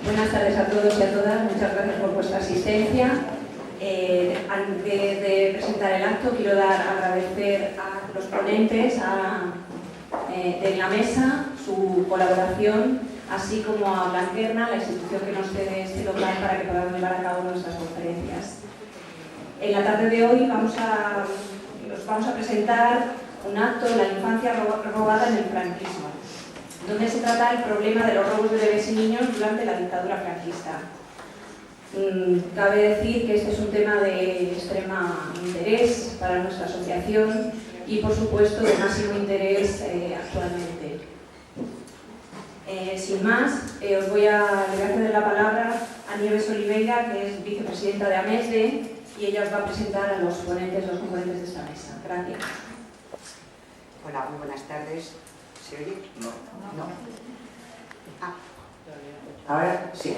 Buenas tardes a todos y a todas. Muchas gracias por vuestra asistencia. Antes de presentar el acto, quiero agradecer a los ponentes de la mesa su colaboración, así como a Blanquerna, la institución que nos cede este local para que podamos llevar a cabo nuestras conferencias. En la tarde de hoy os vamos a presentar un acto, La infancia robada en el franquismo, donde se trata el problema de los robos de bebés y niños durante la dictadura franquista. Cabe decir que este es un tema de extrema interés para nuestra asociación y, por supuesto, de máximo interés actualmente. Sin más, le voy a ceder la palabra a Nieves Oliveira, que es vicepresidenta de AMESDE, y ella os va a presentar a los componentes de esta mesa. Gracias. Hola, muy buenas tardes. ¿Se oye? No. ¿Ahora? Sí.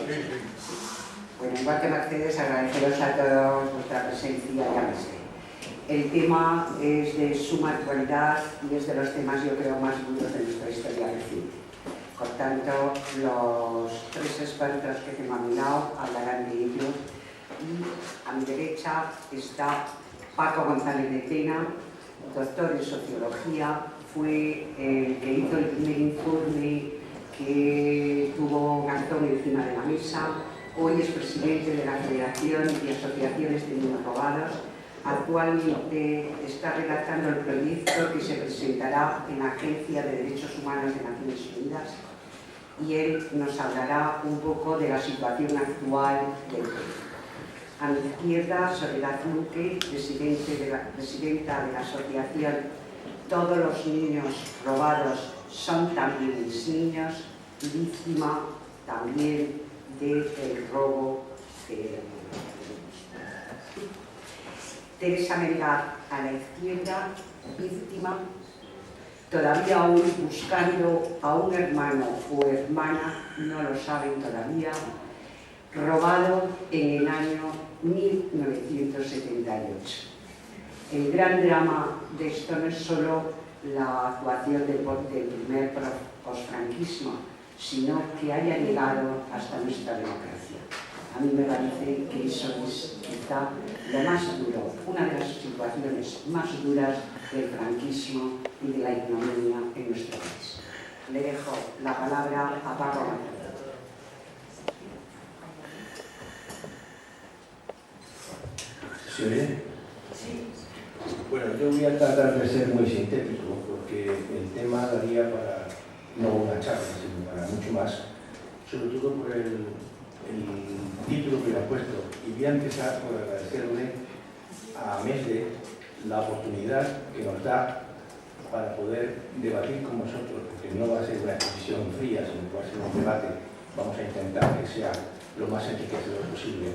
Bueno, igual que Mercedes, agradeceros a todos vuestra presencia y AMESDE. El tema es de suma actualidad y es de los temas, yo creo, más duros de nuestra historia reciente. Por tanto, los tres expertos que tengo a mi lado hablarán de ello. Y a mi derecha está Paco González de Tena, doctor en Sociología, fue el que hizo el primer informe que tuvo un actón encima de la mesa. Hoy es presidente de la Federación y Asociaciones de Niños Robados. Actualmente está redactando el proyecto que se presentará en la Agencia de Derechos Humanos de Naciones Unidas y él nos hablará un poco de la situación actual del tema. A mi izquierda, Soledad Luque, presidenta de la asociación Todos los niños robados son también mis niños, víctima también del robo que Teresa Melgar a la izquierda, víctima, todavía aún buscando a un hermano o hermana, no lo saben todavía, robado en el año 1978. El gran drama de esto no es solo la actuación del primer posfranquismo, sino que haya llegado hasta nuestra democracia. A mí me parece que eso es quizá lo más duro, una de las situaciones más duras del franquismo y de la ignominia en nuestro país. Le dejo la palabra a Paco González. ¿Se oye? Sí. Bueno, yo voy a tratar de ser muy sintético porque el tema daría para no una charla, sino para mucho más, sobre todo por el título que le han puesto. Y voy a empezar por agradecerle a AMESDE la oportunidad que nos da para poder debatir con vosotros, porque no va a ser una exposición fría, sino que va a ser un debate. Vamos a intentar que sea lo más enriquecedor posible,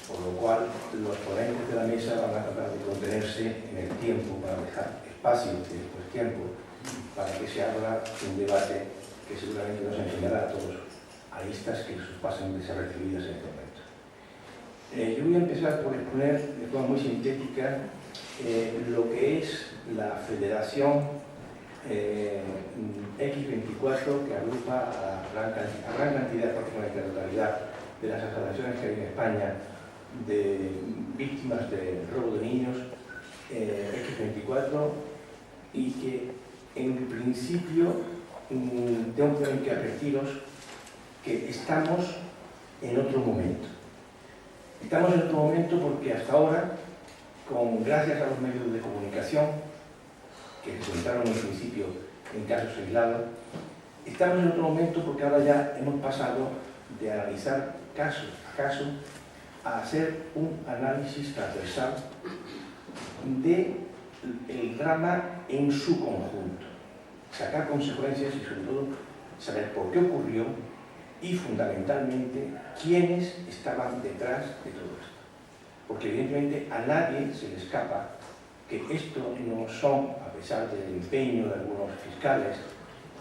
por lo cual los ponentes de la mesa van a tratar de contenerse en el tiempo para dejar espacio y después tiempo para que se abra un debate que seguramente nos enseñará a todos aristas que sus pasen desapercibidas en este momento. Yo voy a empezar por exponer de forma muy sintética lo que es la Federación X24, que agrupa a gran cantidad, prácticamente la totalidad de las asociaciones que hay en España de víctimas de robo de niños, X24, y que en principio tengo que advertiros que estamos en otro momento. Estamos en otro momento porque hasta ahora, gracias a los medios de comunicación, que se centraron en principio en casos aislados, estamos en otro momento porque ahora ya hemos pasado de analizar caso a caso a hacer un análisis transversal del drama en su conjunto, sacar consecuencias y sobre todo saber por qué ocurrió y fundamentalmente quiénes estaban detrás de todo esto. Porque evidentemente a nadie se le escapa que esto no son, a pesar del empeño de algunos fiscales,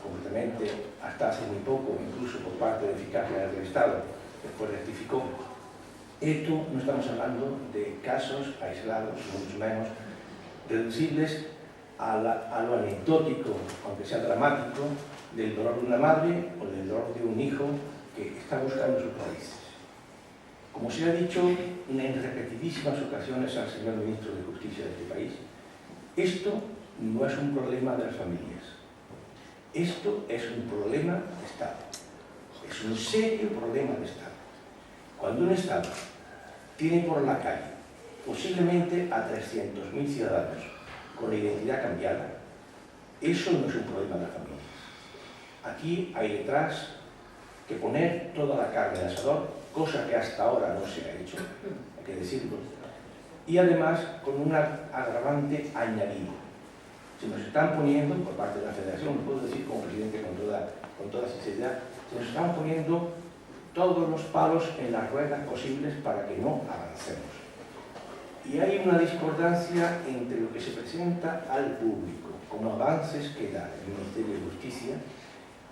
concretamente hasta hace muy poco, incluso por parte de fiscales generales del Estado, después rectificó, esto no estamos hablando de casos aislados, mucho menos reducibles a lo anecdótico, aunque sea dramático, del dolor de una madre o del dolor de un hijo que está buscando sus raíces. Como se ha dicho en repetidísimas ocasiones al señor ministro de Justicia de este país, esto no es un problema de las familias. Esto es un problema de Estado. Es un serio problema de Estado. Cuando un Estado tiene por la calle posiblemente a 300.000 ciudadanos con la identidad cambiada, eso no es un problema de las familias. Aquí hay detrás que poner toda la carne en el asador, cosa que hasta ahora no se ha hecho, hay que decirlo, y además con un agravante añadido. Se nos están poniendo, por parte de la Federación, lo puedo decir como presidente con toda sinceridad, se nos están poniendo todos los palos en las ruedas posibles para que no avancemos. Y hay una discordancia entre lo que se presenta al público como avances que da el Ministerio de Justicia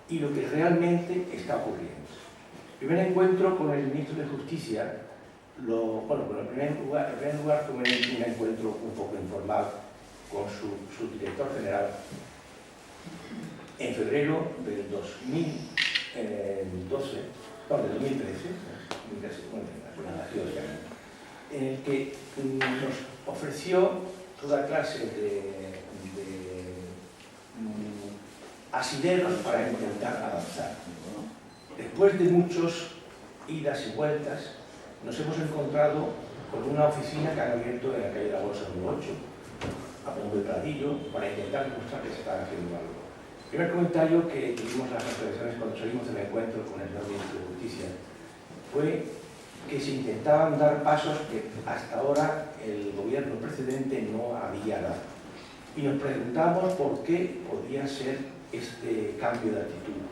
y lo que realmente está ocurriendo. El primer encuentro con el ministro de Justicia, en primer lugar fue un encuentro un poco informal con su director general en febrero del 2013, en el que nos ofreció toda clase de asideros para intentar avanzar. Después de muchas idas y vueltas, nos hemos encontrado con una oficina que han abierto en la calle de la Bolsa número 8, a Pombo de Pradillo, para intentar demostrar que se está haciendo algo. El primer comentario que tuvimos las reflexiones cuando salimos del encuentro con el señor ministro de Justicia fue que se intentaban dar pasos que hasta ahora el gobierno precedente no había dado. Y nos preguntamos por qué podía ser este cambio de actitud,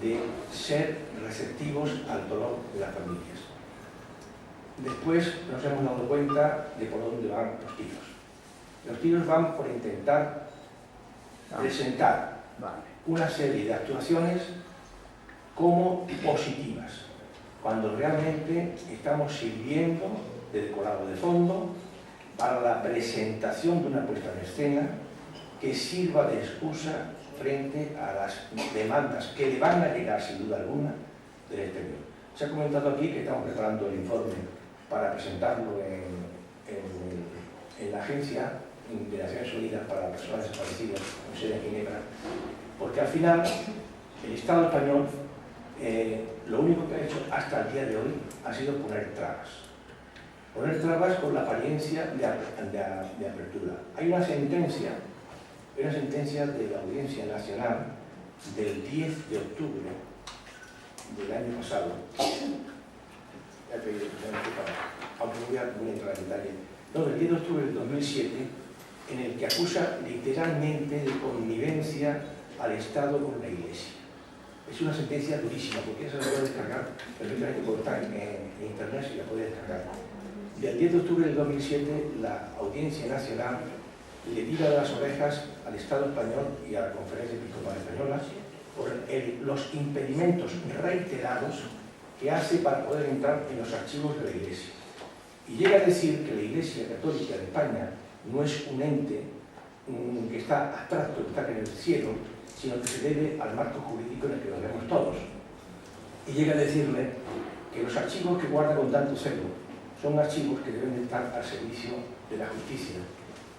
de ser receptivos al dolor de las familias. Después nos hemos dado cuenta de por dónde van los tiros. Los tiros van por intentar presentar una serie de actuaciones como positivas, cuando realmente estamos sirviendo de decorado de fondo para la presentación de una puesta en escena que sirva de excusa frente a las demandas que le van a llegar sin duda alguna del exterior. Se ha comentado aquí que estamos preparando el informe para presentarlo en la Agencia de Naciones Unidas para Personas Desaparecidas, con sede en Ginebra, porque al final el Estado español lo único que ha hecho hasta el día de hoy ha sido poner trabas. Poner trabas con la apariencia de apertura. Hay una sentencia de la Audiencia Nacional del 10 de octubre del año pasado, aunque no voy a entrar en detalle, del 10 de octubre del 2007, en el que acusa literalmente de connivencia al Estado con la Iglesia. Es una sentencia durísima, porque esa la puede descargar perfectamente por estar en internet, y la puede descargar. Del 10 de octubre del 2007, la Audiencia Nacional le tira de las orejas al Estado español y a la Conferencia Episcopal Española por los impedimentos reiterados que hace para poder entrar en los archivos de la Iglesia. Y llega a decir que la Iglesia Católica de España no es un ente que está abstracto, que está en el cielo, sino que se debe al marco jurídico en el que lo vemos todos. Y llega a decirle que los archivos que guarda con tanto celo son archivos que deben estar al servicio de la justicia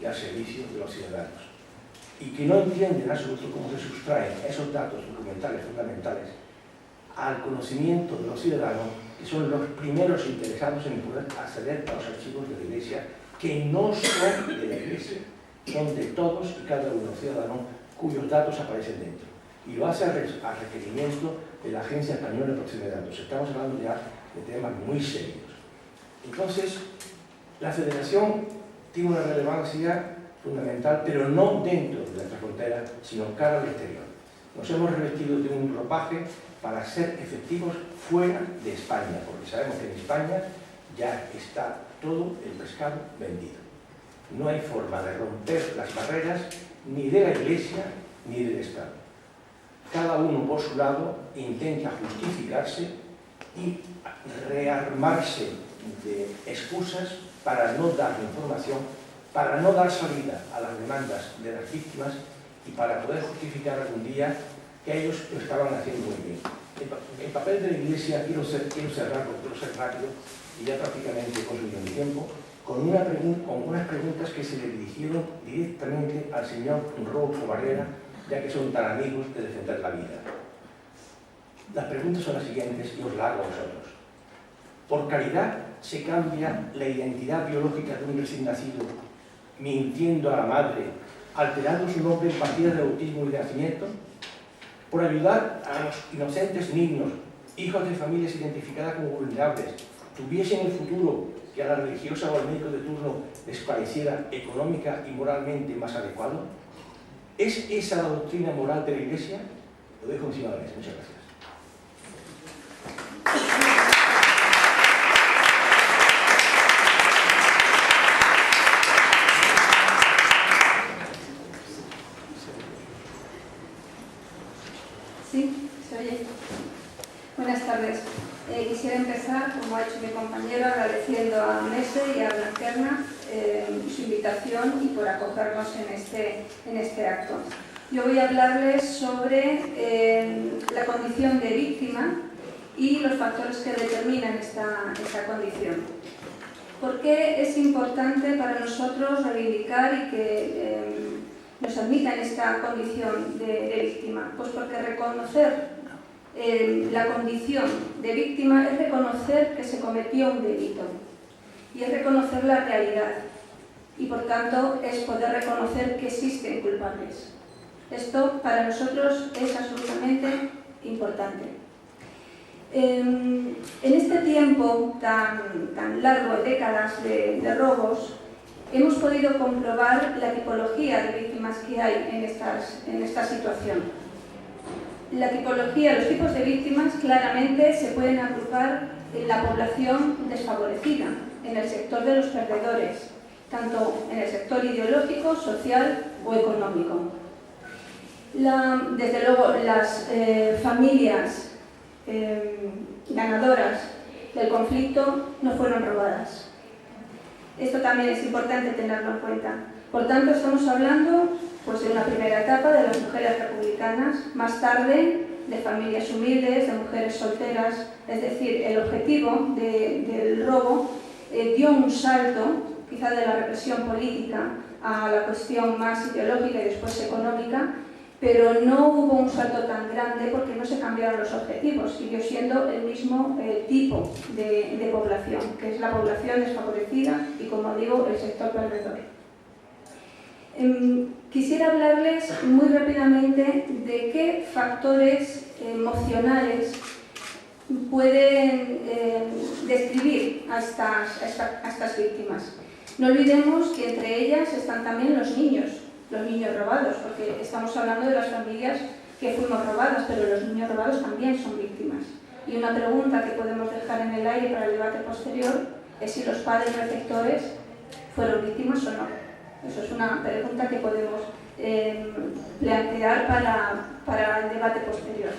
y al servicio de los ciudadanos. Y que no entienden en absoluto cómo se sustraen esos datos documentales fundamentales al conocimiento de los ciudadanos, que son los primeros interesados en poder acceder a los archivos de la Iglesia, que no son de la Iglesia, son de todos y cada uno de los ciudadanos cuyos datos aparecen dentro. Y lo hace a requerimiento de la Agencia Española de Protección de Datos. Estamos hablando ya de temas muy serios. Entonces, la Federación tiene una relevancia fundamental, pero no dentro de nuestra frontera, sino cara al exterior. Nos hemos revestido de un ropaje para ser efectivos fuera de España, porque sabemos que en España ya está todo el pescado vendido. No hay forma de romper las barreras ni de la Iglesia ni del Estado. Cada uno por su lado intenta justificarse y rearmarse de excusas para no dar información, para no dar salida a las demandas de las víctimas y para poder justificar algún día que ellos lo estaban haciendo muy bien. el papel de la Iglesia, quiero cerrar porque quiero ser rápido y ya prácticamente he consumido mi tiempo, con unas preguntas que se le dirigieron directamente al señor Rodolfo Barrera, ya que son tan amigos de defender la vida. Las preguntas son las siguientes y os las hago a vosotros. ¿Por caridad se cambia la identidad biológica de un recién nacido, mintiendo a la madre, alterando su nombre en partidas de bautismo y de nacimiento? ¿Por ayudar a los inocentes niños, hijos de familias identificadas como vulnerables, tuviesen el futuro que a la religiosa o al médico de turno les pareciera económica y moralmente más adecuado? ¿Es esa la doctrina moral de la Iglesia? Lo dejo encima de la mesa. Muchas gracias. Sí, se oye. Buenas tardes. Quisiera empezar, como ha hecho mi compañero, agradeciendo a Mese y a Blanquerna su invitación y por acogernos en este acto. Yo voy a hablarles sobre la condición de víctima y los factores que determinan esta condición. ¿Por qué es importante para nosotros reivindicar y que nos admitan esta condición de víctima? Pues porque reconocer la condición de víctima es reconocer que se cometió un delito y es reconocer la realidad y por tanto es poder reconocer que existen culpables. Esto para nosotros es absolutamente importante. En este tiempo tan largo de décadas de robos, hemos podido comprobar la tipología de víctimas que hay en esta situación. La tipología, los tipos de víctimas claramente se pueden agrupar en la población desfavorecida, en el sector de los perdedores, tanto en el sector ideológico, social o económico. Desde luego, las familias ganadoras del conflicto no fueron robadas. Esto también es importante tenerlo en cuenta. Por tanto, estamos hablando de una primera etapa de las mujeres republicanas, más tarde de familias humildes, de mujeres solteras. Es decir, el objetivo del robo dio un salto, quizá de la represión política a la cuestión más ideológica y después económica, pero no hubo un salto tan grande porque no se cambiaron los objetivos, siguió siendo el mismo tipo de población, que es la población desfavorecida y, como digo, el sector perdedor. Quisiera hablarles muy rápidamente de qué factores emocionales pueden describir a estas víctimas. No olvidemos que entre ellas están también los niños robados, porque estamos hablando de las familias que fuimos robadas, pero los niños robados también son víctimas. Y una pregunta que podemos dejar en el aire para el debate posterior es si los padres receptores fueron víctimas o no. Eso es una pregunta que podemos plantear para el debate posterior.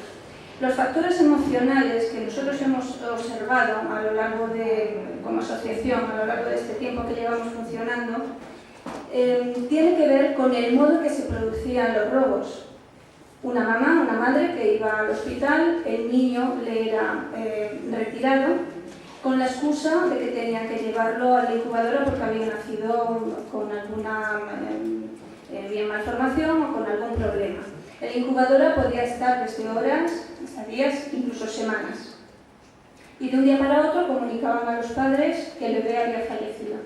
Los factores emocionales que nosotros hemos observado a lo largo como asociación, a lo largo de este tiempo que llevamos funcionando, tiene que ver con el modo que se producían los robos. Una madre que iba al hospital, el niño le era retirado con la excusa de que tenían que llevarlo a la incubadora porque había nacido con alguna bien malformación o con algún problema. En la incubadora podía estar desde horas hasta días, incluso semanas. Y de un día para otro comunicaban a los padres que el bebé había fallecido.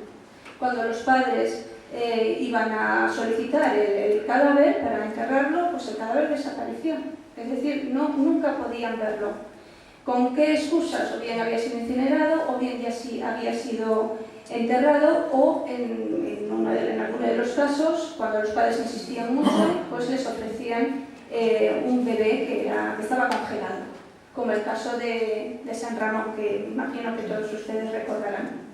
Cuando los padres iban a solicitar el cadáver para enterrarlo, pues el cadáver desapareció. Es decir, nunca podían verlo. ¿Con qué excusas? O bien había sido incinerado, o bien ya sí había sido enterrado, o en alguno de los casos, cuando los padres insistían mucho, pues les ofrecían un bebé que estaba congelado, como el caso de San Ramón, que imagino que todos ustedes recordarán.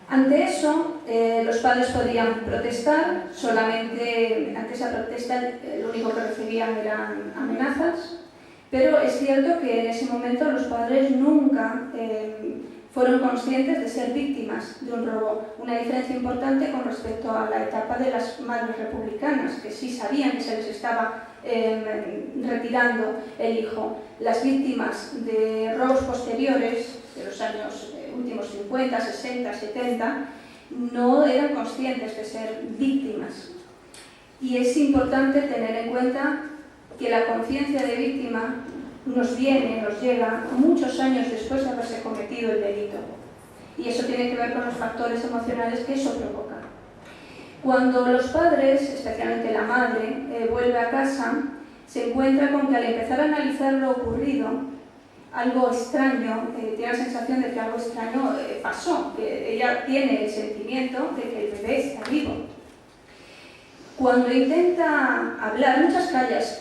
Ante eso, los padres podían protestar, solamente ante esa protesta lo único que recibían eran amenazas, pero es cierto que en ese momento los padres nunca fueron conscientes de ser víctimas de un robo. Una diferencia importante con respecto a la etapa de las madres republicanas, que sí sabían que se les estaba retirando el hijo. Las víctimas de robos posteriores, de los años últimos 50, 60, 70, no eran conscientes de ser víctimas. Y es importante tener en cuenta que la conciencia de víctima nos llega muchos años después de haberse cometido el delito. Y eso tiene que ver con los factores emocionales que eso provoca. Cuando los padres, especialmente la madre, vuelve a casa, se encuentra con que al empezar a analizar lo ocurrido, algo extraño, tiene la sensación de que algo extraño pasó, que ella tiene el sentimiento de que el bebé está vivo. Cuando intenta hablar, muchas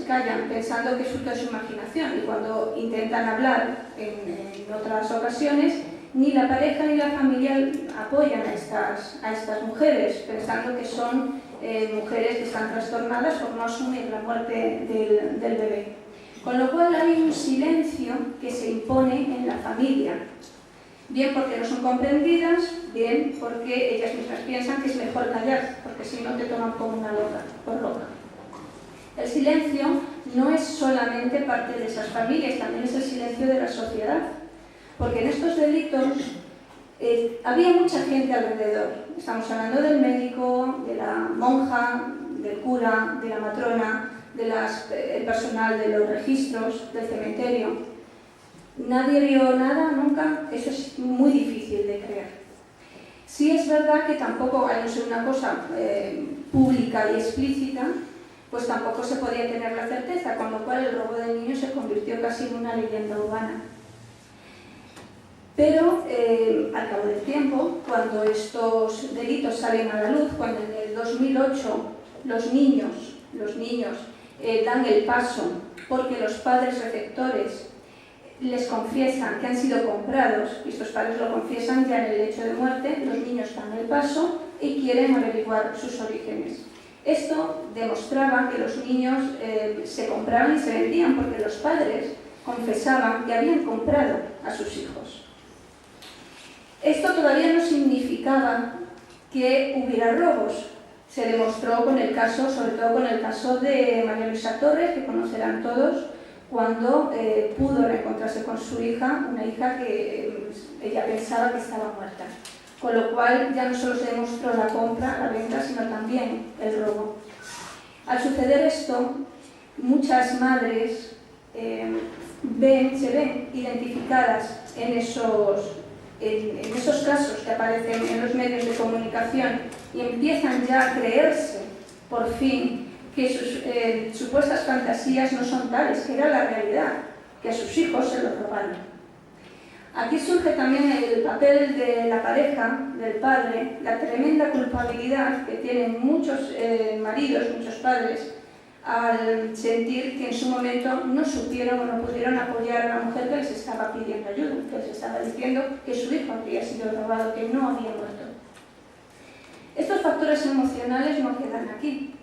callan pensando que es fruto de su imaginación, y cuando intentan hablar en otras ocasiones, ni la pareja ni la familia apoyan a estas mujeres, pensando que son mujeres que están trastornadas por no asumir la muerte del bebé. Con lo cual hay un silencio que se impone en la familia, bien porque no son comprendidas, bien porque ellas mismas piensan que es mejor callar, porque si no te toman como una loca, por loca. El silencio no es solamente parte de esas familias, también es el silencio de la sociedad, porque en estos delitos había mucha gente alrededor. Estamos hablando del médico, de la monja, del cura, de la matrona, del personal de los registros, del cementerio. Nadie vio nada nunca, eso es muy difícil de creer. Sí es verdad que tampoco, al no ser una cosa pública y explícita, pues tampoco se podía tener la certeza, con lo cual el robo de niños se convirtió casi en una leyenda urbana. Pero al cabo del tiempo, cuando estos delitos salen a la luz, cuando en el 2008 los niños dan el paso porque los padres receptores les confiesan que han sido comprados, y estos padres lo confiesan ya en el lecho de muerte, los niños dan el paso y quieren averiguar sus orígenes. Esto demostraba que los niños se compraban y se vendían porque los padres confesaban que habían comprado a sus hijos. Esto todavía no significaba que hubiera robos. Se demostró con el caso, sobre todo con el caso de María Luisa Torres, que conocerán todos, cuando pudo reencontrarse con su hija, una hija que ella pensaba que estaba muerta. Con lo cual ya no solo se demostró la compra, la venta, sino también el robo. Al suceder esto, muchas madres se ven identificadas en esos casos que aparecen en los medios de comunicación y empiezan ya a creerse, por fin, que sus supuestas fantasías no son tales, que era la realidad, que a sus hijos se los robaron. Aquí surge también el papel de la pareja, del padre, la tremenda culpabilidad que tienen muchos maridos, muchos padres, al sentir que en su momento no supieron o no pudieron apoyar a la mujer que les estaba pidiendo ayuda, que les estaba diciendo que su hijo había sido robado, que no había muerto. Estos factores emocionales no quedan aquí,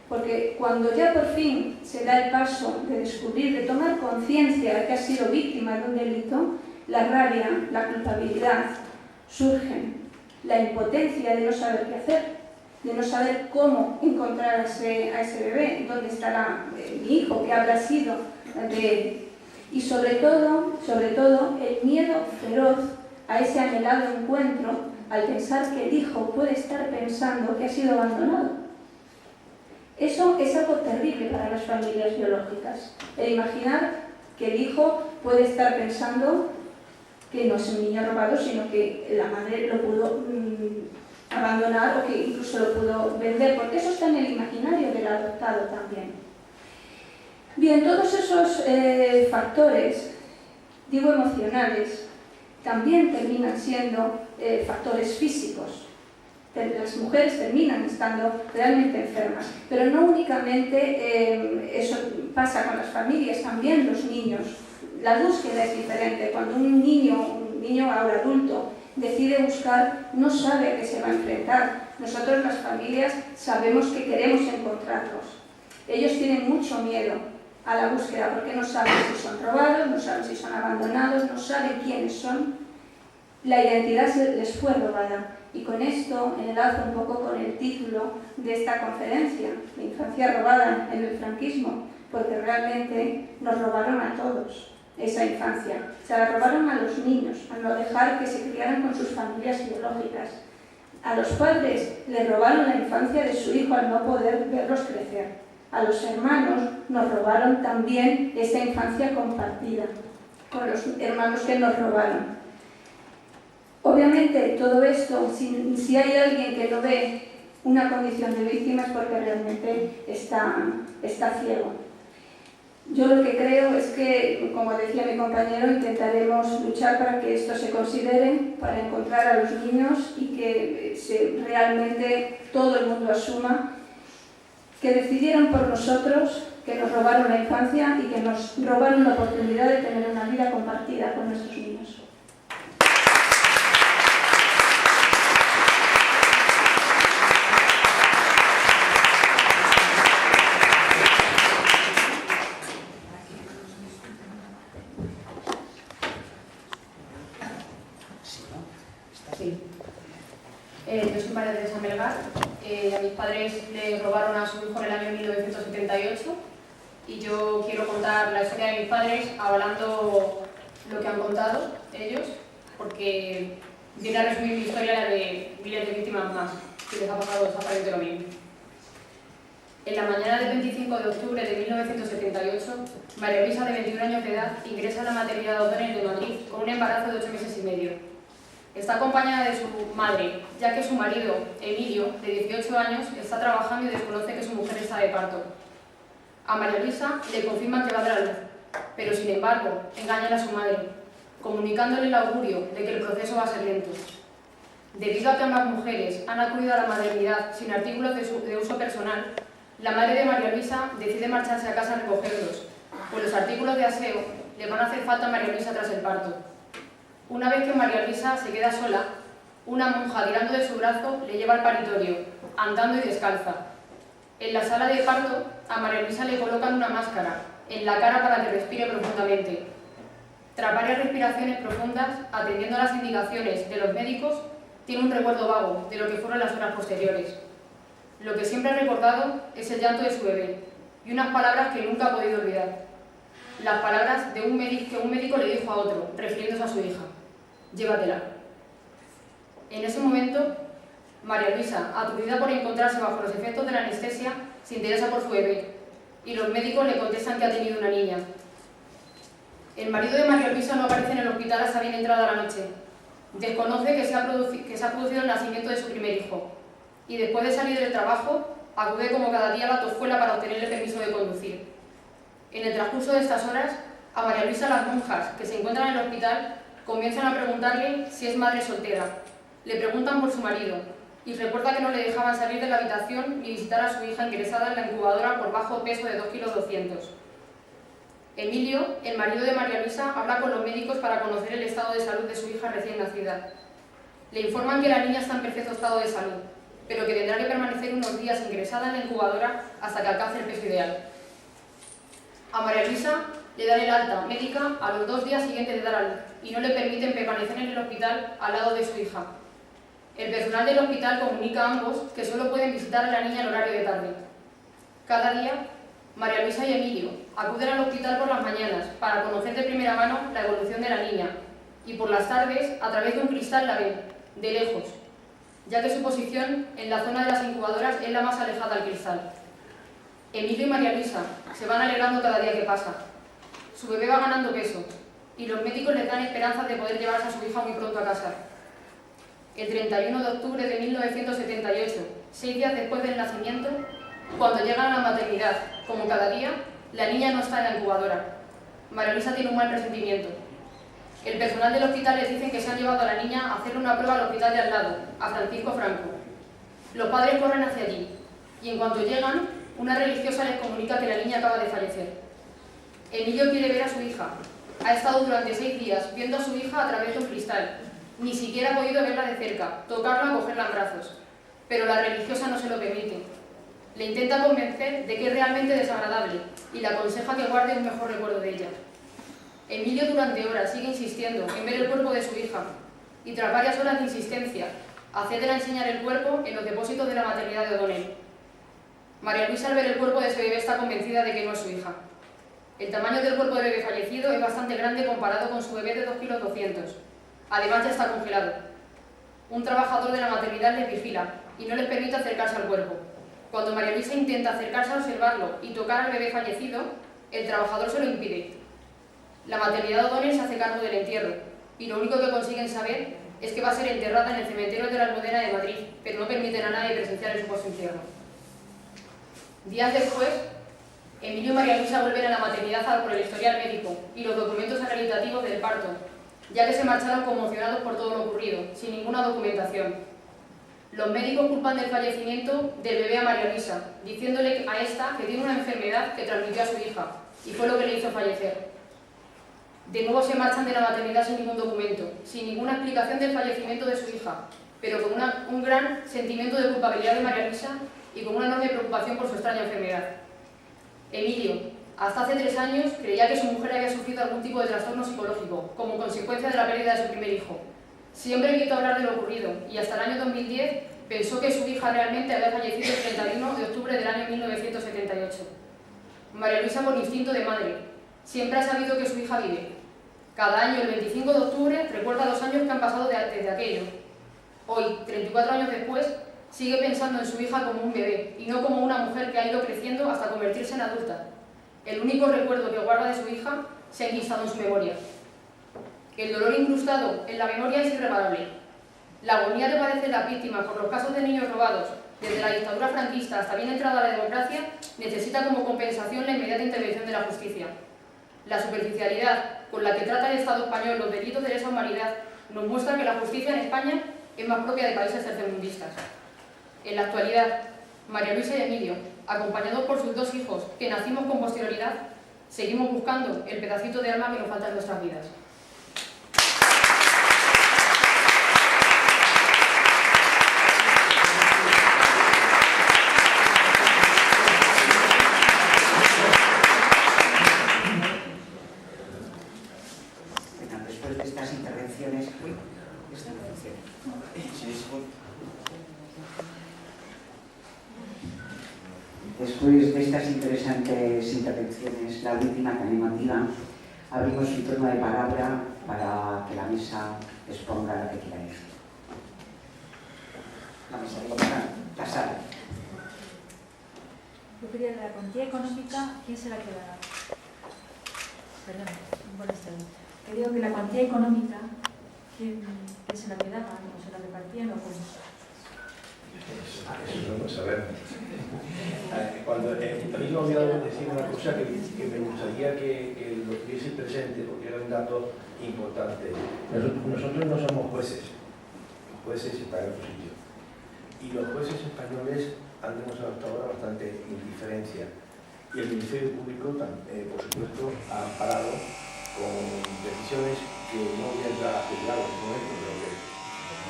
porque cuando ya por fin se da el paso de descubrir, de tomar conciencia de que ha sido víctima de un delito, la rabia, la culpabilidad surgen, la impotencia de no saber qué hacer, de no saber cómo encontrar a ese bebé, dónde estará mi hijo, qué habrá sido de él. Y sobre todo, el miedo feroz a ese anhelado encuentro, al pensar que el hijo puede estar pensando que ha sido abandonado. Eso es algo terrible para las familias biológicas, el imaginar que el hijo puede estar pensando que no es un niño robado, sino que la madre lo pudo abandonar o que incluso lo pudo vender, porque eso está en el imaginario del adoptado también. Bien, todos esos factores, digo emocionales, también terminan siendo factores físicos. Las mujeres terminan estando realmente enfermas, pero no únicamente eso pasa con las familias, también los niños. La búsqueda es diferente. Cuando un niño ahora adulto, decide buscar, no sabe a qué se va a enfrentar. Nosotros, las familias, sabemos que queremos encontrarlos. Ellos tienen mucho miedo a la búsqueda porque no saben si son robados, no saben si son abandonados, no saben quiénes son. La identidad les fue robada. Y con esto enlazo un poco con el título de esta conferencia, La infancia robada en el franquismo, porque realmente nos robaron a todos esa infancia. Se la robaron a los niños, al no dejar que se criaran con sus familias biológicas. A los padres les robaron la infancia de su hijo al no poder verlos crecer. A los hermanos nos robaron también esa infancia compartida con los hermanos que nos robaron. Obviamente todo esto, si hay alguien que no ve una condición de víctima es porque realmente está ciego. Yo lo que creo es que, como decía mi compañero, intentaremos luchar para que esto se considere, para encontrar a los niños y que realmente todo el mundo asuma que decidieron por nosotros, que nos robaron la infancia y que nos robaron la oportunidad de tener una vida compartida con nuestros niños. Yo soy María Teresa Melgar. A mis padres le robaron a su hijo en el año 1978 y yo quiero contar la historia de mis padres avalando lo que han contado ellos, porque viene a resumir mi historia la de miles de víctimas más que les ha pasado exactamente lo mismo. En la mañana del 25 de octubre de 1978, María Luisa, de 21 años de edad, ingresa a la maternidad O'Donnell de Madrid con un embarazo de 8 meses y medio. Está acompañada de su madre, ya que su marido, Emilio, de 18 años, está trabajando y desconoce que su mujer está de parto. A María Luisa le confirman que va a dar a luz, pero sin embargo engañan a su madre, comunicándole el augurio de que el proceso va a ser lento. Debido a que ambas mujeres han acudido a la maternidad sin artículos de uso personal, la madre de María Luisa decide marcharse a casa a recogerlos, pues los artículos de aseo le van a hacer falta a María Luisa tras el parto. Una vez que María Luisa se queda sola, una monja tirando de su brazo le lleva al paritorio, andando y descalza. En la sala de parto, a María Luisa le colocan una máscara en la cara para que respire profundamente. Tras varias respiraciones profundas, atendiendo a las indicaciones de los médicos, tiene un recuerdo vago de lo que fueron las horas posteriores. Lo que siempre ha recordado es el llanto de su bebé y unas palabras que nunca ha podido olvidar. Las palabras que un médico le dijo a otro, refiriéndose a su hija: llévatela. En ese momento, María Luisa, aturdida por encontrarse bajo los efectos de la anestesia, se interesa por su bebé y los médicos le contestan que ha tenido una niña. El marido de María Luisa no aparece en el hospital hasta bien entrada la noche. Desconoce que se ha producido el nacimiento de su primer hijo y después de salir del trabajo, acude como cada día a la Tozuela para obtener el permiso de conducir. En el transcurso de estas horas, a María Luisa las monjas que se encuentran en el hospital comienzan a preguntarle si es madre soltera. Le preguntan por su marido y recuerda que no le dejaban salir de la habitación ni visitar a su hija ingresada en la incubadora por bajo peso de 2,2 kilos. Emilio, el marido de María Luisa, habla con los médicos para conocer el estado de salud de su hija recién nacida. Le informan que la niña está en perfecto estado de salud, pero que tendrá que permanecer unos días ingresada en la incubadora hasta que alcance el peso ideal. A María Luisa le dan el alta médica a los 2 días siguientes de dar a luz y no le permiten permanecer en el hospital al lado de su hija. El personal del hospital comunica a ambos que solo pueden visitar a la niña en horario de tarde. Cada día, María Luisa y Emilio acuden al hospital por las mañanas para conocer de primera mano la evolución de la niña y por las tardes, a través de un cristal, la ven, de lejos, ya que su posición en la zona de las incubadoras es la más alejada al cristal. Emilio y María Luisa se van alegrando cada día que pasa. Su bebé va ganando peso y los médicos les dan esperanzas de poder llevarse a su hija muy pronto a casa. El 31 de octubre de 1978, 6 días después del nacimiento, cuando llegan a la maternidad, como cada día, la niña no está en la incubadora. María Luisa tiene un mal presentimiento. El personal del hospital les dicen que se han llevado a la niña a hacerle una prueba al hospital de al lado, a Francisco Franco. Los padres corren hacia allí y en cuanto llegan, una religiosa les comunica que la niña acaba de fallecer. Emilio quiere ver a su hija. Ha estado durante 6 días viendo a su hija a través de un cristal. Ni siquiera ha podido verla de cerca, tocarla o cogerla en brazos. Pero la religiosa no se lo permite. Le intenta convencer de que es realmente desagradable y le aconseja que guarde un mejor recuerdo de ella. Emilio durante horas sigue insistiendo en ver el cuerpo de su hija y tras varias horas de insistencia accede a enseñar el cuerpo en los depósitos de la maternidad de O'Donnell. María Luisa, al ver el cuerpo de su bebé, está convencida de que no es su hija. El tamaño del cuerpo del bebé fallecido es bastante grande comparado con su bebé de 2,2 kilos. Además, ya está congelado. Un trabajador de la maternidad les vigila y no les permite acercarse al cuerpo. Cuando María Luisa intenta acercarse a observarlo y tocar al bebé fallecido, el trabajador se lo impide. La maternidad O'Donnell se hace cargo del entierro y lo único que consiguen saber es que va a ser enterrada en el cementerio de la Almudena de Madrid, pero no permiten a nadie presenciar el supuesto entierro. Días después, Emilio y María Luisa vuelven a la maternidad por el historial médico y los documentos acreditativos del parto, ya que se marcharon conmocionados por todo lo ocurrido, sin ninguna documentación. Los médicos culpan del fallecimiento del bebé a María Luisa, diciéndole a esta que tiene una enfermedad que transmitió a su hija, y fue lo que le hizo fallecer. De nuevo se marchan de la maternidad sin ningún documento, sin ninguna explicación del fallecimiento de su hija, pero con un gran sentimiento de culpabilidad de María Luisa y con una enorme preocupación por su extraña enfermedad. Emilio, hasta hace 3 años, creía que su mujer había sufrido algún tipo de trastorno psicológico, como consecuencia de la pérdida de su primer hijo. Siempre evitó hablar de lo ocurrido, y hasta el año 2010 pensó que su hija realmente había fallecido el 31 de octubre del año 1978. María Luisa, por instinto de madre, siempre ha sabido que su hija vive. Cada año, el 25 de octubre, recuerda los años que han pasado desde aquello. Hoy, 34 años después, sigue pensando en su hija como un bebé y no como una mujer que ha ido creciendo hasta convertirse en adulta. El único recuerdo que guarda de su hija se ha enquistado en su memoria. El dolor incrustado en la memoria es irreparable. La agonía que padecen las víctimas por los casos de niños robados, desde la dictadura franquista hasta bien entrada la democracia, necesita como compensación la inmediata intervención de la justicia. La superficialidad con la que trata el Estado español los delitos de lesa humanidad nos muestra que la justicia en España es más propia de países tercermundistas. En la actualidad, María Luisa y Emilio, acompañados por sus 2 hijos, que nacimos con posterioridad, seguimos buscando el pedacito de alma que nos falta en nuestras vidas. Después de estas intervenciones... Después de estas interesantes intervenciones, la última tan emotiva, abrimos un turno de palabra para que la mesa exponga lo que quiera decir. La mesa, digo, la sala. Yo quería la cuantía económica, ¿quién se la quedará? Perdón, que digo que la cuantía económica, ¿quién se la quedaba? ¿O se la repartían o cómo? Eso no lo sabemos. Cuando a mí me he olvidado decir una cosa que me gustaría que lo tuviese presente, porque era un dato importante. Nosotros no somos jueces, los jueces están en otro sitio. Y los jueces españoles han demostrado hasta ahora bastante indiferencia. Y el Ministerio Público, por supuesto, ha parado con decisiones que no voy a entrar a juzgar en este momento, pero que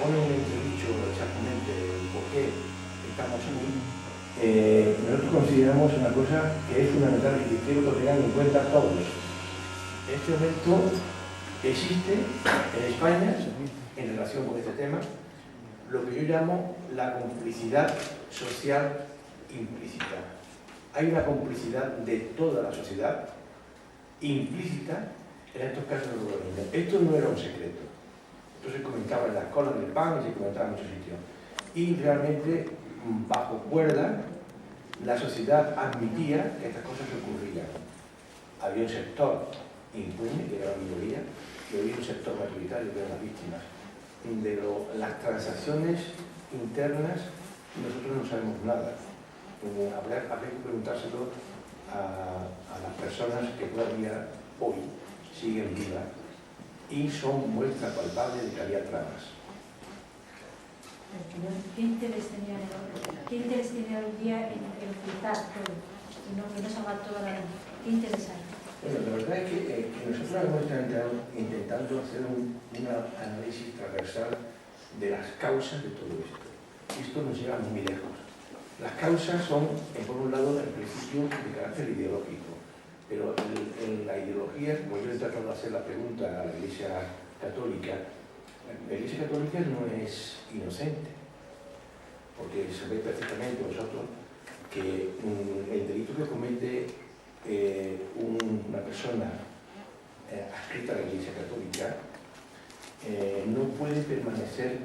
ponen en entredicho exactamente el por qué estamos aquí. Nosotros consideramos una cosa que es fundamental y que quiero que tengan en cuenta todos. En este momento existe en España, en relación con este tema, lo que yo llamo la complicidad social implícita. Hay una complicidad de toda la sociedad implícita en estos casos de urbanismo. Esto no era un secreto. Esto se comentaba en las colas del PAN y se comentaba en muchos sitios. Y realmente, bajo cuerda, la sociedad admitía que estas cosas ocurrían. Había un sector impune, que era la minoría, y había un sector mayoritario, que eran las víctimas. De las transacciones internas, nosotros no sabemos nada. Habría que preguntárselo a las personas que todavía hoy siguen vivas y son muestra palpable de que había tramas. ¿Qué interés tenía hoy día en ocultar todo? Que no salga toda la luz. ¿Qué interés hay? Bueno, la verdad es que nosotros hemos estado intentando hacer un análisis transversal de las causas de todo esto. Y esto nos lleva muy lejos. Las causas son, por un lado, el principio de carácter ideológico, pero la ideología, como yo he tratado de hacer la pregunta a la Iglesia Católica, la Iglesia Católica no es inocente, porque sabéis perfectamente vosotros que el delito que comete una persona adscrita a la Iglesia Católica no puede permanecer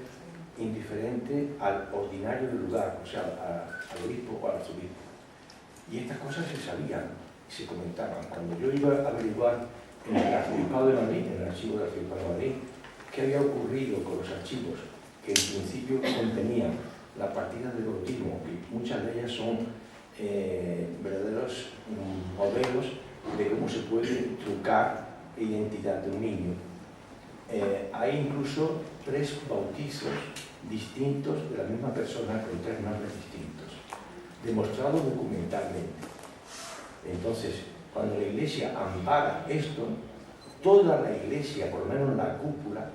indiferente al ordinario del lugar, o sea, al obispo o al arzobispo. Y estas cosas se sabían y se comentaban. Cuando yo iba a averiguar en el Arzobispado de Madrid, en el archivo del Arzobispado de Madrid, qué había ocurrido con los archivos que en principio contenían las partidas de bautismo, y muchas de ellas son verdaderos modelos de cómo se puede trucar la identidad de un niño. Hay incluso 3 bautizos distintos de la misma persona con 3 nombres distintos, demostrado documentalmente. Entonces, cuando la Iglesia ampara esto, toda la Iglesia, por lo menos la cúpula,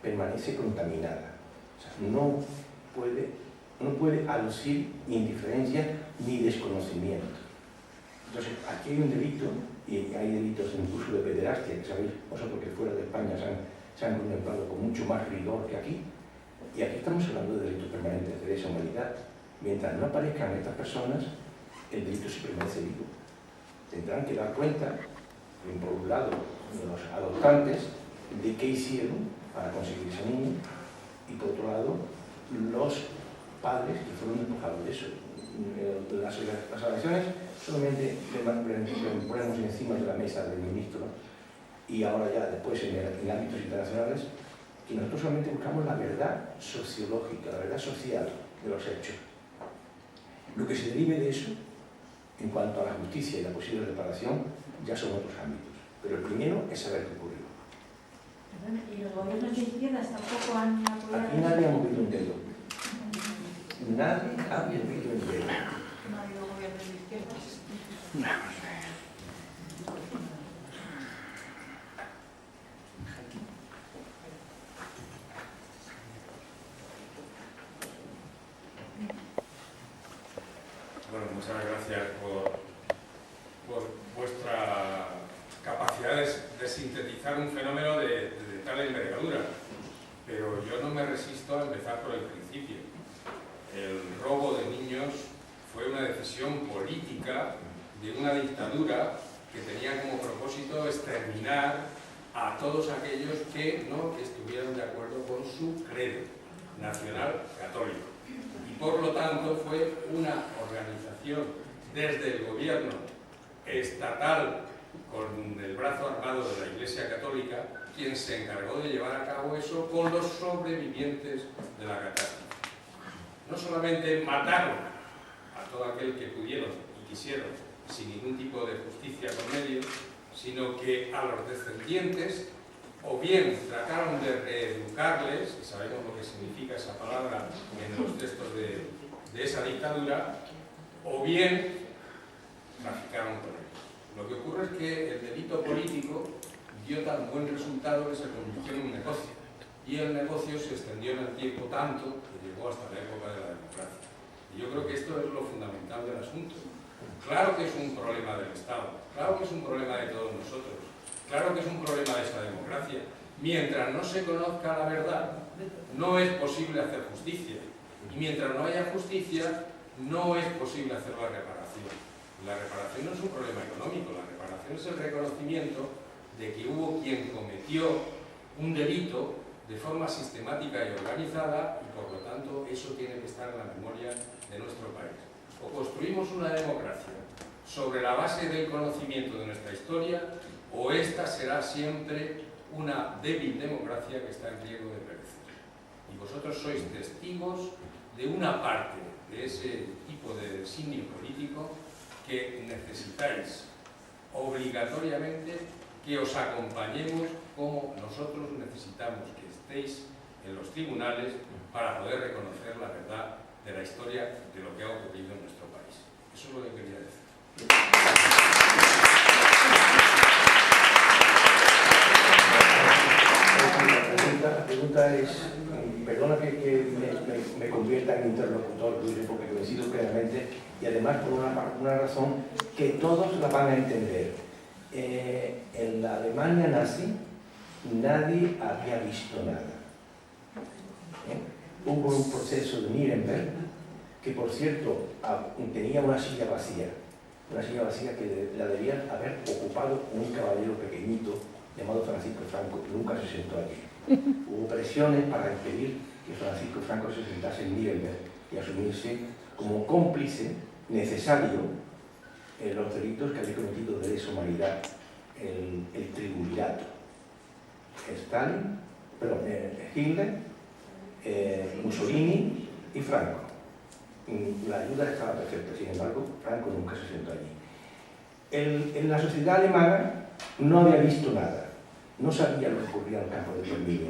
permanece contaminada. O sea, no puede aducir indiferencia ni desconocimiento. Entonces, aquí hay un delito, y hay delitos incluso de pederastia, que sabéis vosotros que fuera de España se han contemplado con mucho más rigor que aquí. Y aquí estamos hablando de delitos permanentes de lesa humanidad. Mientras no aparezcan estas personas, el delito se permanece vivo. Tendrán que dar cuenta, por un lado, los adoptantes, de qué hicieron para conseguir ese niño, y por otro lado, los padres que fueron despojados de eso. Las alegaciones solamente le ponemos encima de la mesa del ministro, y ahora ya después en ámbitos internacionales, que nosotros solamente buscamos la verdad sociológica, la verdad social de los hechos. Lo que se derive de eso, en cuanto a la justicia y la posible reparación, ya son otros ámbitos. Pero el primero es saber qué ocurrió. ¿Y los gobiernos de izquierdas tampoco han apoyado? Aquí nadie ha movido un dedo. Nadie ha movido un dedo. No ha habido gobiernos de izquierdas. Bueno, muchas gracias por vuestra capacidad de sintetizar un fenómeno de tal envergadura. Pero yo no me resisto a empezar por el principio. El robo de niños fue una decisión política de una dictadura que tenía como propósito exterminar a todos aquellos que no estuvieran de acuerdo con su credo nacional católico. Y por lo tanto fue una organización desde el gobierno estatal con el brazo armado de la Iglesia Católica quien se encargó de llevar a cabo eso con los sobrevivientes de la catástrofe. No solamente mataron a todo aquel que pudieron y quisieron sin ningún tipo de justicia por medio, sino que a los descendientes o bien trataron de reeducarles, y sabemos lo que significa esa palabra en los textos de esa dictadura, o bien traficaron con ellos. Lo que ocurre es que el delito político dio tan buen resultado que se convirtió en un negocio, y el negocio se extendió en el tiempo tanto que llegó hasta la época de la democracia. Y yo creo que esto es lo fundamental del asunto. Claro que es un problema del Estado, claro que es un problema de todos nosotros, claro que es un problema de esta democracia. Mientras no se conozca la verdad, no es posible hacer justicia. Y mientras no haya justicia, no es posible hacer la reparación. La reparación no es un problema económico, la reparación es el reconocimiento de que hubo quien cometió un delito de forma sistemática y organizada, y por lo tanto eso tiene que estar en la memoria de nuestro país. O construimos una democracia sobre la base del conocimiento de nuestra historia, o esta será siempre una débil democracia que está en riesgo de perecer. Y vosotros sois testigos de una parte de ese tipo de designio político que necesitáis obligatoriamente que os acompañemos, como nosotros necesitamos que estéis en los tribunales para poder reconocer la verdad de la historia de lo que ha ocurrido en nuestro país. Eso es lo que quería decir. La pregunta es, perdona que me convierta en interlocutor tuyo, porque coincido plenamente, y además por una razón que todos la van a entender. En la Alemania nazi nadie había visto nada. Hubo un proceso de Nuremberg que por cierto tenía una silla vacía que la debía haber ocupado un caballero pequeñito llamado Francisco Franco, que nunca se sentó allí. Hubo presiones para impedir que Francisco Franco se sentase en Nuremberg y asumirse como cómplice necesario en los delitos que había cometido de lesa humanidad el triunvirato. Hitler, Mussolini y Franco. La ayuda estaba perfecta, sin embargo, Franco nunca se sentó allí. En la sociedad alemana no había visto nada, no sabía lo que ocurría en el campo de exterminio.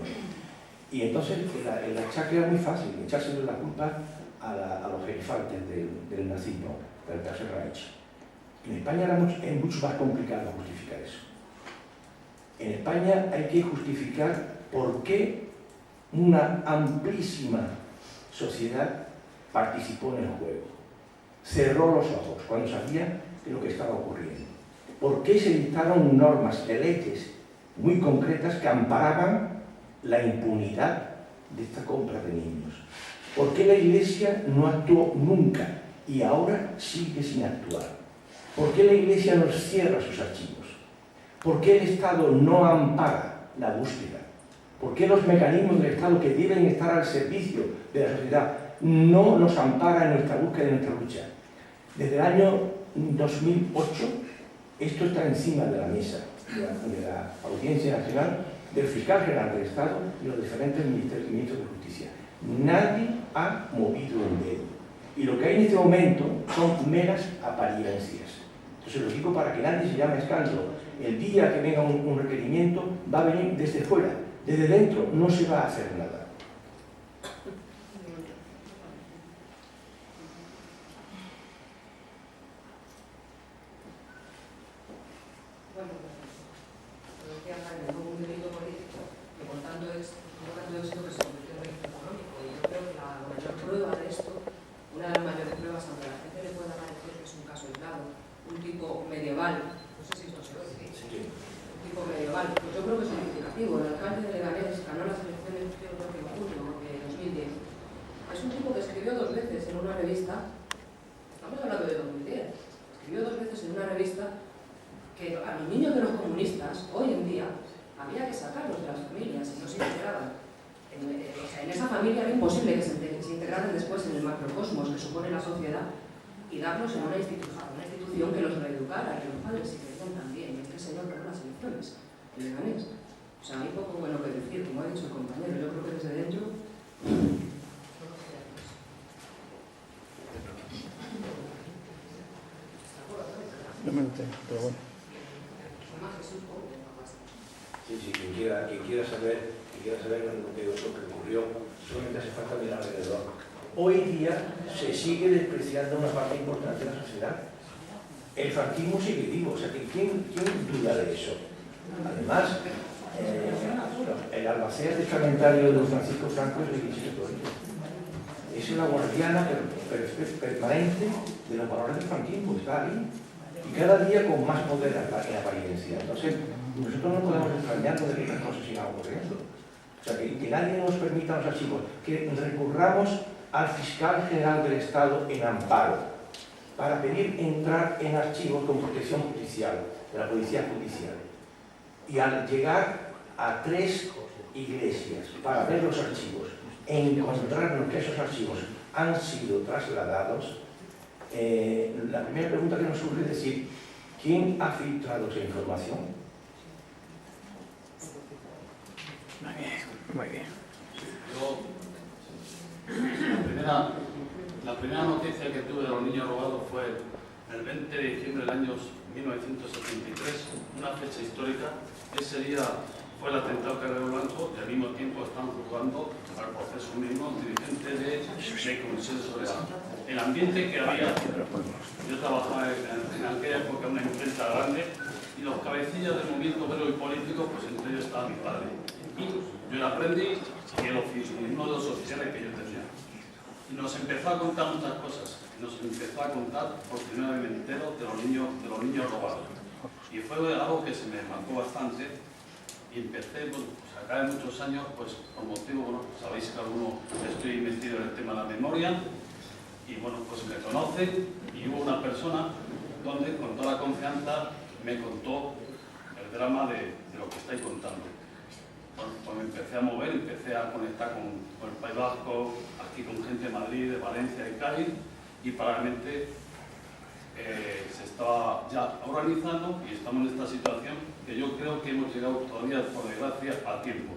Y entonces el achaque era muy fácil, echársele la culpa a los gerifantes del nazismo, del Tercer Reich. En España es mucho más complicado justificar eso. En España hay que justificar por qué una amplísima sociedad participó en el juego. Cerró los ojos cuando sabía de lo que estaba ocurriendo. ¿Por qué se dictaron normas de leyes muy concretas que amparaban la impunidad de esta compra de niños? ¿Por qué la Iglesia no actuó nunca y ahora sigue sin actuar? ¿Por qué la Iglesia nos cierra sus archivos? ¿Por qué el Estado no ampara la búsqueda? ¿Por qué los mecanismos del Estado que deben estar al servicio de la sociedad no los ampara en nuestra búsqueda y en nuestra lucha? Desde el año 2008 esto está encima de la mesa de la Audiencia Nacional, del Fiscal General del Estado y los diferentes ministros de Justicia. Nadie ha movido un dedo. Y lo que hay en este momento son meras apariencias. Entonces lo digo para que nadie se llame a escándalo. El día que venga un requerimiento va a venir desde fuera. Desde dentro no se va a hacer nada. Y darlos en una institución que los reeducara, que los padres se crecieron también. Y este señor ganó las elecciones, el Leganés. O sea, hay poco bueno que decir, como ha dicho el compañero. Yo creo que desde dentro... No me lo tengo, pero bueno. Sí, quien quiera saber lo que ocurrió, solamente hace falta mirar alrededor. Hoy día se sigue despreciando una parte importante de la sociedad. El franquismo sigue vivo, o sea, ¿quién duda de eso? Además, el albacea testamentario de Francisco Franco es la Iglesia Católica. Es una guardiana permanente de los valores del franquismo, está ahí. Y cada día con más poder en apariencia. Entonces, nosotros no podemos extrañarnos de que estas cosas sigan ocurriendo. O sea, que nadie nos permita los archivos, que recurramos al Fiscal General del Estado en amparo para pedir entrar en archivos con protección judicial, de la Policía Judicial. Y al llegar a 3 iglesias para ver los archivos e encontrarnos que esos archivos han sido trasladados, la primera pregunta que nos surge es decir, ¿quién ha filtrado esa información? Muy bien. La primera noticia que tuve de los niños robados fue el 20 de diciembre del año 1973, una fecha histórica. Ese día fue el atentado Carrero Blanco y al mismo tiempo están jugando al proceso mismo dirigente de Comisión de Seguridad. El ambiente que había, yo trabajaba en aquella época en una imprenta grande y los cabecillas del movimiento obrero y político, pues entre ellos estaba mi padre. Y yo le aprendí y uno de los oficiales que yo tenía. Y nos empezó a contar muchas cosas. Nos empezó a contar por primera vez me entero de los niños robados. Y fue algo que se me marcó bastante. Y empecé, bueno, pues acá de muchos años, pues por motivo, bueno, sabéis que alguno estoy metido en el tema de la memoria. y bueno, pues me conocen, y hubo una persona donde con toda la confianza me contó el drama de lo que estáis contando. Bueno, pues me empecé a mover, empecé a conectar con el País Vasco, aquí con gente de Madrid, de Valencia, de Cádiz, y paralelamente se estaba ya organizando y estamos en esta situación que yo creo que hemos llegado todavía, por desgracia, a tiempo.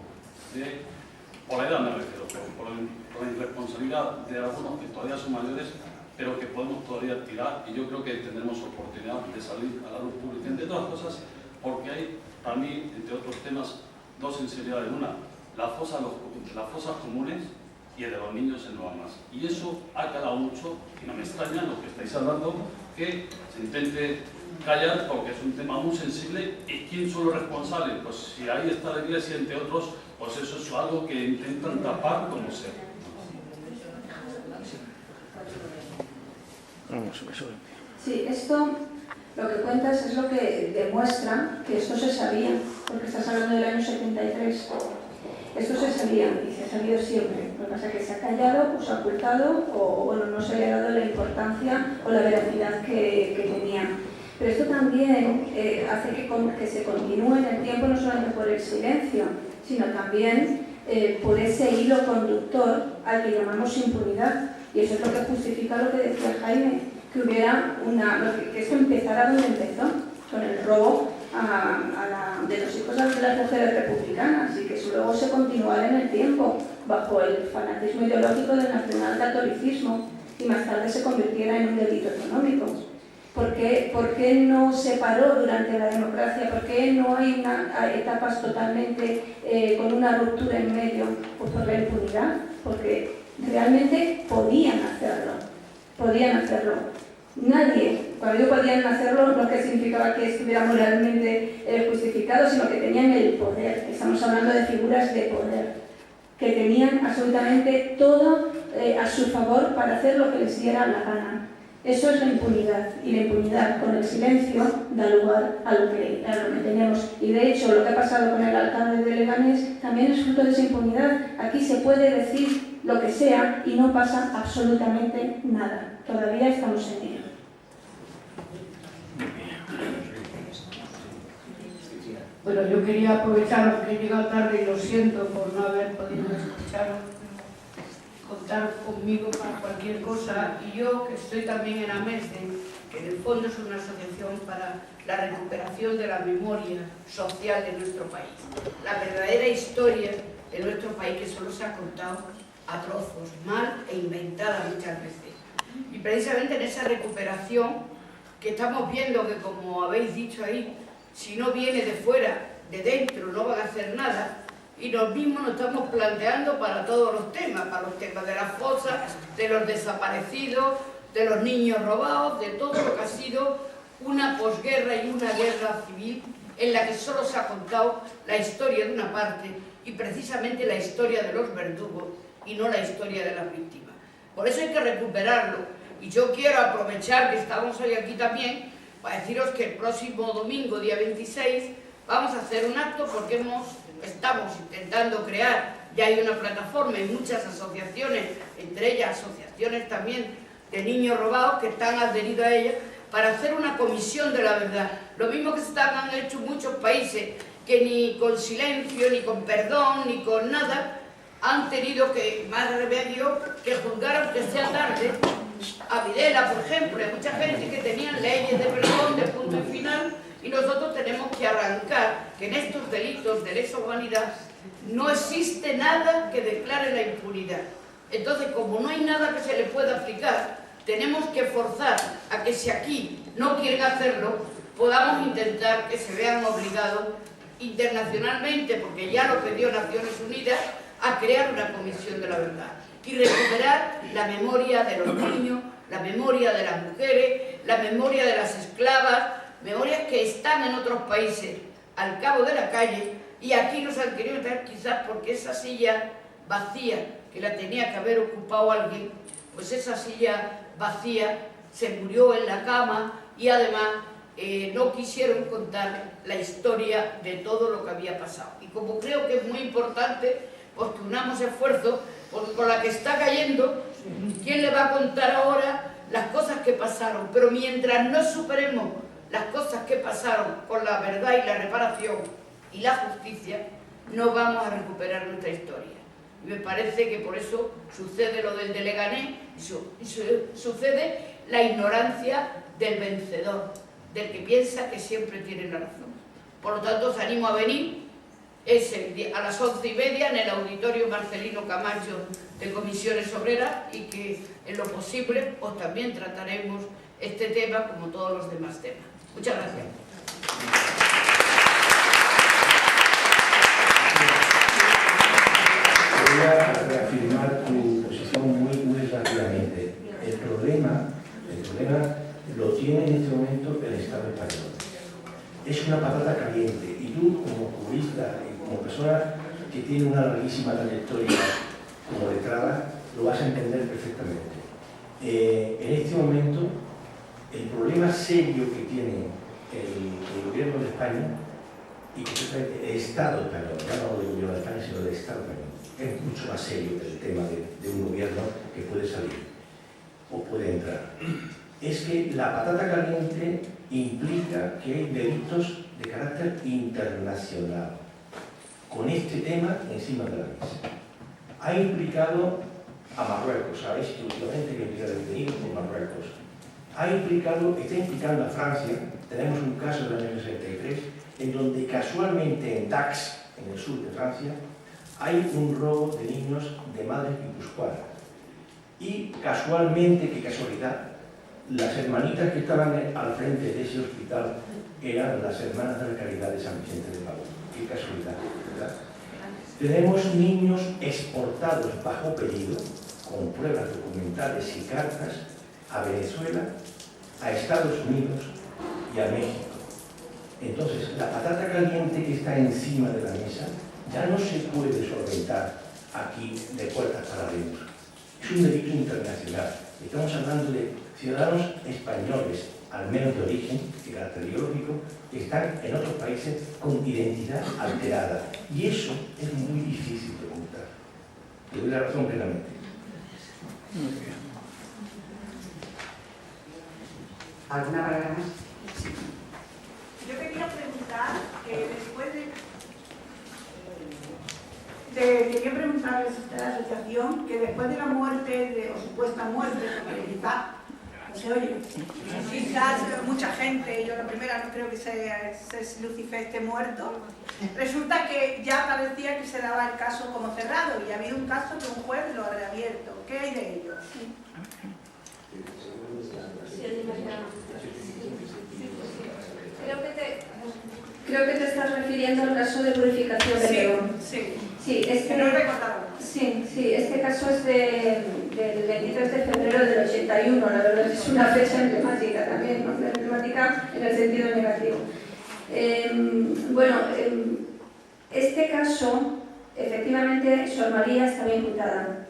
Por la edad me refiero, pero por la irresponsabilidad de algunos que todavía son mayores, pero que podemos todavía tirar, y yo creo que tendremos oportunidad de salir a la luz pública, entre otras cosas, porque hay, para mí, entre otros temas, dos sensibilidades. Una, las fosas comunes, y el de los niños en Nueva Más. Y eso ha calado mucho, y no me extraña lo que estáis hablando, que se intente callar, porque es un tema muy sensible. ¿Y quién son los responsables? Pues si ahí está la Iglesia, entre otros, pues eso es algo que intentan tapar como sea. Sí, esto, lo que cuentas es lo que demuestra que esto se sabía, porque estás hablando del año 73. Esto se sabía y se ha sabido siempre. Lo que pasa es que se ha callado o se ha ocultado o bueno, no se le ha dado la importancia o la veracidad que tenía. Pero esto también hace que se continúe en el tiempo, no solamente por el silencio, sino también por ese hilo conductor al que llamamos impunidad. Y eso es lo que justifica lo que decía Jaime, que hubiera que esto empezara donde empezó, con el robo de los hijos de las mujeres republicanas, y que eso luego se continuara en el tiempo bajo el fanatismo ideológico del nacionalcatolicismo y más tarde se convirtiera en un delito económico. ¿Por qué no se paró durante la democracia? ¿Por qué no hay etapas totalmente con una ruptura en medio? Pues por la impunidad, porque realmente podían hacerlo. Nadie, cuando digo podían hacerlo, no es que significaba que estuviera moralmente justificado, sino que tenían el poder. Estamos hablando de figuras de poder, que tenían absolutamente todo a su favor para hacer lo que les diera la gana. Eso es la impunidad, y la impunidad con el silencio da lugar a lo que tenemos. Y de hecho, lo que ha pasado con el alcalde de Leganés también es fruto de esa impunidad. Aquí se puede decir lo que sea y no pasa absolutamente nada. Todavía estamos en ello. Bueno, yo quería aprovechar que he llegado tarde y lo siento por no haber podido escuchar, contar conmigo para cualquier cosa, y yo que estoy también en AMESDE, que en el fondo es una asociación para la recuperación de la memoria social de nuestro país. La verdadera historia de nuestro país que solo se ha contado a trozos, mal e inventada muchas veces. Y precisamente en esa recuperación que estamos viendo que, como habéis dicho ahí, si no viene de fuera, de dentro, no van a hacer nada, y nos mismos nos estamos planteando para todos los temas, para los temas de las fosas, de los desaparecidos, de los niños robados, de todo lo que ha sido una posguerra y una guerra civil en la que solo se ha contado la historia de una parte y precisamente la historia de los verdugos y no la historia de las víctimas. Por eso hay que recuperarlo, y yo quiero aprovechar que estamos hoy aquí también para deciros que el próximo domingo, día 26, vamos a hacer un acto porque estamos intentando crear, ya hay una plataforma y muchas asociaciones, entre ellas asociaciones también de niños robados que están adheridos a ella, para hacer una comisión de la verdad. Lo mismo que han hecho muchos países que ni con silencio, ni con perdón, ni con nada, han tenido que, más remedio, que juzgar aunque sea tarde. A Videla, por ejemplo, hay mucha gente que tenían leyes de perdón, de punto y final, y nosotros tenemos que arrancar que en estos delitos de lesa humanidad no existe nada que declare la impunidad. Entonces, como no hay nada que se le pueda aplicar, tenemos que forzar a que si aquí no quieren hacerlo, podamos intentar que se vean obligados internacionalmente, porque ya lo pidió Naciones Unidas, a crear una comisión de la verdad y recuperar la memoria de los niños, la memoria de las mujeres, la memoria de las esclavas, memorias que están en otros países al cabo de la calle, y aquí nos han querido traer quizás porque esa silla vacía, que la tenía que haber ocupado alguien, pues esa silla vacía se murió en la cama, y además no quisieron contar la historia de todo lo que había pasado. Y como creo que es muy importante, pues que unamos esfuerzos, por la que está cayendo ¿Quién le va a contar ahora las cosas que pasaron? Pero mientras no superemos las cosas que pasaron con la verdad y la reparación y la justicia, no vamos a recuperar nuestra historia. Y me parece que por eso sucede lo del de Leganés y sucede la ignorancia del vencedor, del que piensa que siempre tiene la razón. Por lo tanto, os animo a venir a las 11:30 en el Auditorio Marcelino Camacho de Comisiones Obreras, y que en lo posible pues también trataremos este tema como todos los demás temas. Muchas gracias. Voy a reafirmar tu posición muy rápidamente. El problema lo tiene en este momento el Estado español. Es una patata caliente, y tú, como jurista y como persona que tiene una larguísima trayectoria como letrada, lo vas a entender perfectamente. En este momento, el problema serio que tiene el gobierno de España, y concretamente el Estado español, ya no del gobierno de España, sino del Estado español, es mucho más serio que el tema de un gobierno que puede salir o puede entrar. Es que la patata caliente implica que hay delitos de carácter internacional con este tema encima de la mesa. Ha implicado a Marruecos, sabéis que últimamente que implica detenidos por Marruecos. Está implicando a Francia. Tenemos un caso del año 63 en donde casualmente en Dax, en el sur de Francia, hay un robo de niños de madres guipuzcoanas. Y casualmente, qué casualidad, las hermanitas que estaban al frente de ese hospital eran las hermanas de la Caridad de San Vicente de Paúl. Qué casualidad, ¿verdad? Tenemos niños exportados bajo pedido, con pruebas documentales y cartas, a Venezuela, a Estados Unidos y a México. Entonces, la patata caliente que está encima de la mesa ya no se puede solventar aquí de puertas para adentro. Es un delito internacional. Estamos hablando de ciudadanos españoles, al menos de origen, de carácter biológico, que están en otros países con identidad alterada. Y eso es muy difícil de ocultar. Te doy la razón plenamente. Muy bien. ¿Alguna palabra más? Sí. Yo quería preguntar que después quería preguntarles a la asociación que después de la muerte, o supuesta muerte, porque quizás no se oye, quizás mucha gente, yo la primera no creo que Lucifer esté muerto, resulta que ya parecía que se daba el caso como cerrado, y ha habido un caso que un juez lo ha reabierto. ¿Qué hay de ello? Creo que te estás refiriendo al caso de purificación de León. Sí, no recordaba. Sí, este caso es del 23 de febrero del 81, la verdad es una fecha emblemática también, ¿no? Emblemática en el sentido negativo. Este caso, efectivamente, Sor María estaba imputada,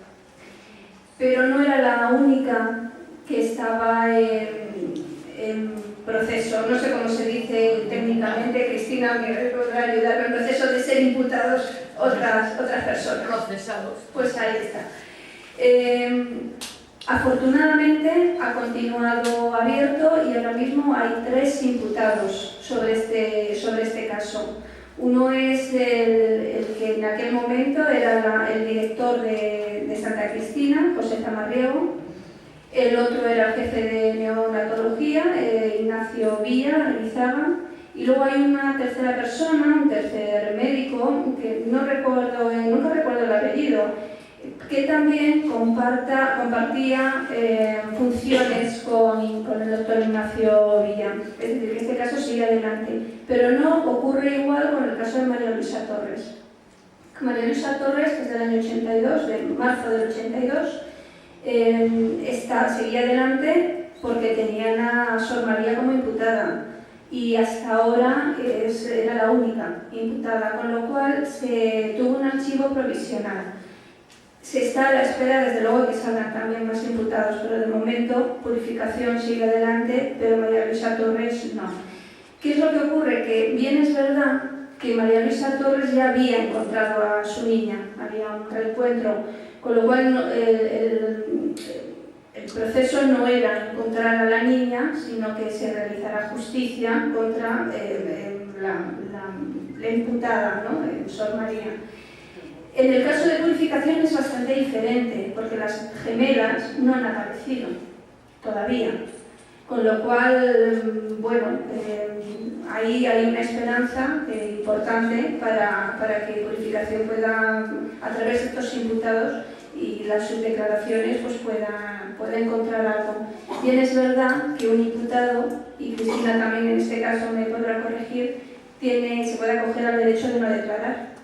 pero no era la única que estaba en proceso, no sé cómo se dice técnicamente, Cristina me podrá ayudar, en proceso de ser imputados otras personas. Procesados. Pues ahí está. Afortunadamente ha continuado abierto y ahora mismo hay 3 imputados sobre este caso. Uno es el que en aquel momento era el director de Santa Cristina, José Zamarriego. El otro era el jefe de neonatología, Ignacio Villa Lizaga. Y luego hay una tercera persona, un tercer médico, que nunca recuerdo el apellido, que también compartía funciones con el doctor Ignacio Villa. Es decir, que este caso sigue adelante. Pero no ocurre igual con el caso de María Luisa Torres. María Luisa Torres, que es del año 82, de marzo del 82, seguía adelante porque tenían a Sor María como imputada. Y hasta ahora era la única imputada, con lo cual se tuvo un archivo provisional. Se está a la espera, desde luego, que salgan también más imputados, pero de momento Purificación sigue adelante, pero María Luisa Torres no. ¿Qué es lo que ocurre? Que bien es verdad que María Luisa Torres ya había encontrado a su niña, había un reencuentro, con lo cual el proceso no era encontrar a la niña, sino que se realizara justicia contra la imputada, ¿no? Sor María. En el caso de purificación es bastante diferente, porque las gemelas no han aparecido todavía. Con lo cual, bueno, ahí hay una esperanza importante para que Purificación pueda, a través de estos imputados y las subdeclaraciones, pues pueda encontrar algo. Bien, es verdad que un imputado, y Cristina también en este caso me podrá corregir, se puede acoger al derecho de no declarar.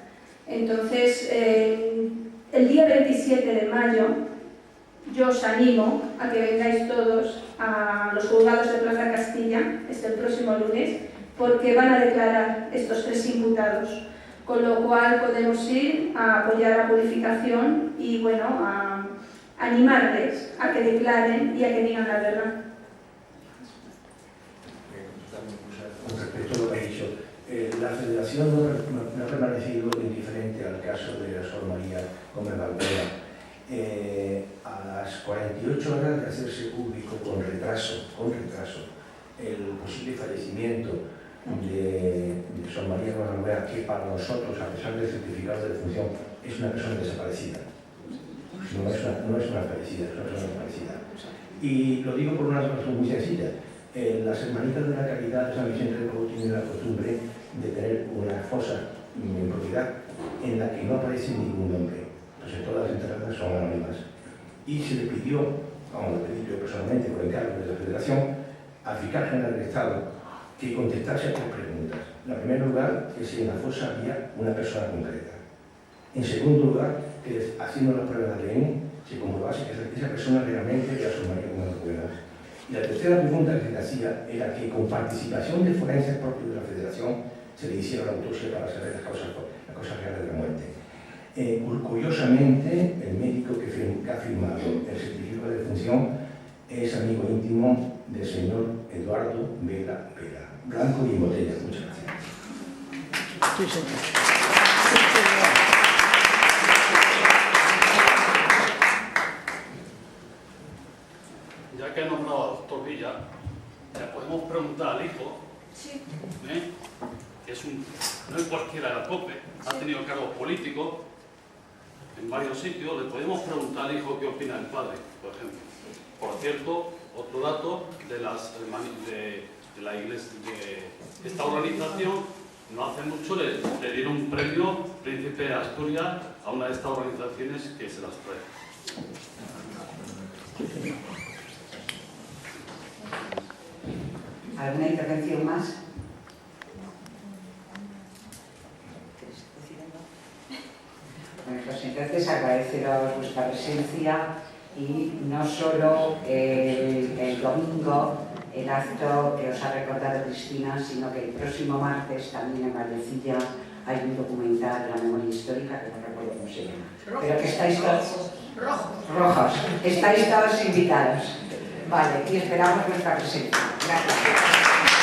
Entonces, el día 27 de mayo, yo os animo a que vengáis todos a los juzgados de Plaza Castilla, el próximo lunes, porque van a declarar estos 3 imputados, con lo cual podemos ir a apoyar la Purificación y, bueno, a animarles a que declaren y a que digan la verdad. Con respecto a lo que ha dicho, la Federación no ha permanecido indiferente al caso de la Sor María Gómez Valvera. A las 48 horas de hacerse público con retraso el posible fallecimiento de Sor María Gómez Valvera, que para nosotros, a pesar del certificado de defunción, es una persona desaparecida. No es una fallecida, es una persona desaparecida. Y lo digo por una razón muy sencilla. Las hermanitas de la Caridad de San Vicente de Paúl tienen la costumbre de tener una fosa en propiedad en la que no aparece ningún nombre. Entonces todas las entradas son anónimas. Y se le pidió, como lo pedí yo personalmente por encargo de la Federación, al fiscal general del Estado que contestase a 3 preguntas. En primer lugar, que si en la fosa había una persona concreta. En segundo lugar, que haciendo las pruebas de ADN se comprobase que esa persona realmente era Sor María Gómez Valvera. Y la tercera pregunta que se le hacía era que con participación de forenses propios de la Federación se le hiciera la autopsia para saber las causas reales de la muerte. Curiosamente, el médico que ha firmado el certificado de defunción es amigo íntimo del señor Eduardo Vela Vela, blanco y en botella. Muchas gracias. Sí, señor. Ya que ha nombrado al doctor Villa, le podemos preguntar al hijo, que no es cualquiera de la COPE, ha tenido cargos políticos en varios sitios, le podemos preguntar al hijo qué opina del padre, por ejemplo. Por cierto, otro dato de la iglesia, de esta organización, no hace mucho le dieron un premio Príncipe de Asturias a una de estas organizaciones que se las trae. ¿Alguna intervención más? Bueno, pues entonces agradeceros vuestra presencia y no solo el domingo el acto que os ha recordado Cristina, sino que el próximo martes también en Vallecilla hay un documental de la memoria histórica, que no recuerdo cómo se llama, pero que estáis todos rojos, estáis todos invitados. Vale, y esperamos vuestra presencia. Gracias.